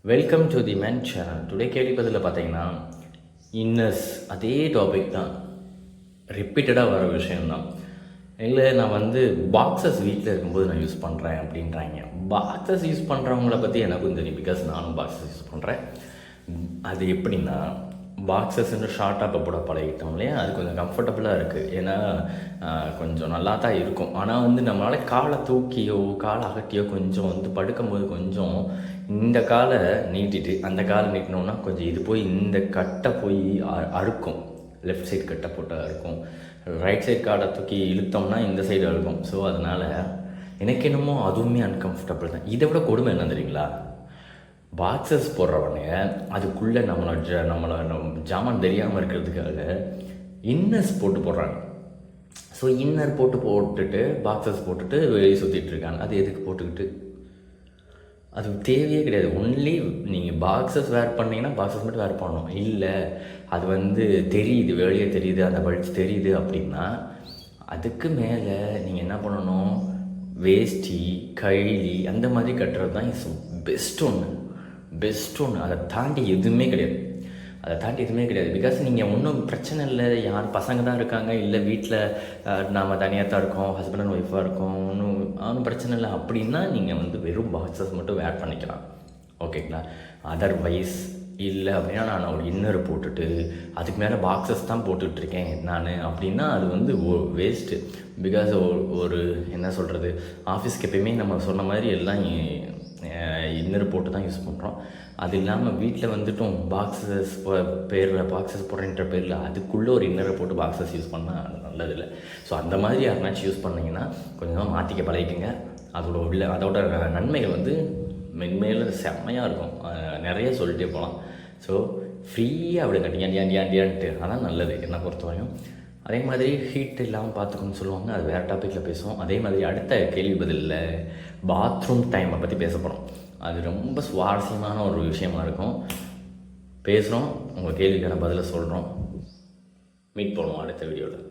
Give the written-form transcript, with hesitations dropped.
Welcome to the man channel. Today கேள்விப்பதில் பார்த்தீங்கன்னா இன்னர்ஸ் அதே டாபிக் தான், ரிப்பீட்டடாக வர விஷயம்தான். இல்லை நான் வந்து பாக்ஸஸ் வீட்டில் இருக்கும்போது நான் யூஸ் பண்ணுறேன் அப்படின்றாங்க. பாக்ஸஸ் யூஸ் பண்ணுறவங்கள பற்றி எனக்கும் தெரியும், பிகாஸ் நானும் பாக்ஸஸ் யூஸ் பண்ணுறேன். அது எப்படின்னா, பாக்ஸஸ்ன்னு ஷார்ட் டாப்பை போட பழகிட்டோம் இல்லையா, அது கொஞ்சம் கம்ஃபர்டபுளாக இருக்குது. ஏன்னா கொஞ்சம் நல்லா தான் இருக்கும். ஆனால் வந்து நம்மளால் காலை தூக்கியோ காலை அகட்டியோ கொஞ்சம் வந்து படுக்கும்போது கொஞ்சம் இந்த காலை நீட்டிட்டு அந்த காலை நீட்டினோன்னா கொஞ்சம் இது போய் இந்த கட்டை போய் அறுக்கும். லெஃப்ட் சைடு கட்டை போட்டால் அறுக்கும், ரைட் சைடு காலை தூக்கி இழுத்தோம்னா இந்த சைடு அறுக்கும். ஸோ அதனால் எனக்கு என்னமோ அதுவுமே அன்கம்ஃபர்டபுள் தான். இதை விட கொடுமை என்ன தெரியுங்களா, பாக்ஸஸ் போடுறவனுங்க அதுக்குள்ளே நம்மளோட ஜாமான் தெரியாமல் இருக்கிறதுக்காக இன்னர்ஸ் போடுறாங்க. ஸோ இன்னர் போட்டுட்டு பாக்ஸஸ் போட்டுட்டு வெளியே சுற்றிட்டு இருக்காங்க. அது எதுக்கு போட்டுக்கிட்டு? அது தேவையே கிடையாது. ஒன்லி நீங்கள் பாக்ஸஸ் வேர் பண்ணிங்கன்னா பாக்ஸஸ் மட்டும் வேர் பண்ணணும். இல்லை அது வந்து தெரியுது, வெளியே தெரியுது, அந்த பல்ஸ் தெரியுது அப்படின்னா அதுக்கு மேலே நீங்கள் என்ன பண்ணணும், வேஷ்டி கைலி அந்த மாதிரி கட்டுறது தான் இஸ் பெஸ்ட் ஒன்று. அதை தாண்டி எதுவுமே கிடையாது. பிகாஸ் நீங்கள் ஒன்றும் பிரச்சனை இல்லை, யார் பசங்க தான் இருக்காங்க, இல்லை வீட்டில் நாம் தனியாக தான் இருக்கோம், ஹஸ்பண்ட் அண்ட் ஒய்ஃபாக இருக்கோம், ஒன்றும் பிரச்சனை இல்லை அப்படின்னா நீங்கள் வந்து வெறும் பாக்ஸஸ் மட்டும் வேர் பண்ணிக்கலாம், ஓகேங்களா. அதர்வைஸ் இல்லை அப்படின்னா நான் ஒரு இன்னர் போட்டுட்டு அதுக்கு மேலே பாக்ஸஸ் தான் போட்டுட்ருக்கேன் நான் அப்படின்னா அது வந்து வேஸ்ட்டு. பிகாஸ் ஒரு என்ன சொல்கிறது, ஆஃபீஸ்க்கு எப்பயுமே நம்ம சொன்ன மாதிரி எல்லாம் இன்னர் போட்டு தான் யூஸ் பண்ணுறோம். அது இல்லாமல் வீட்டில் வந்துட்டும் பாக்ஸஸ் பாக்ஸஸ் போடுறன்ற பேரில் அதுக்குள்ளே ஒரு இன்னரை போட்டு பாக்ஸஸ் யூஸ் பண்ணால் அது நல்லதில்லை. ஸோ அந்த மாதிரி யாருனாச்சும் யூஸ் பண்ணிங்கன்னா கொஞ்சம் மாற்றிக்க பழகிக்குங்க. அதோட நன்மைகள் வந்து மென்மேலும் செம்மையாக இருக்கும், நிறைய சொல்லிட்டே போகலாம். ஸோ ஃப்ரீயாக அப்படி கட்டியாண்டியான்ட்டு அதான் நல்லது என்னை பொறுத்தவரையும். அதே மாதிரி ஹீட் இல்லாமல் பார்த்துக்கணும்னு சொல்லுவாங்க, அது வேறு டாப்பிக்கில் பேசுவோம். அதே மாதிரி அடுத்த கேள்வி பதிலில் பாத்ரூம் டைமை பற்றி பேச போகிறோம். அது ரொம்ப சுவாரஸ்யமான ஒரு விஷயமா இருக்கும். பேசுகிறோம், உங்கள் கேள்விக்கான பதிலை சொல்கிறோம். மீட் பண்ணுவோம் அடுத்த வீடியோவில்.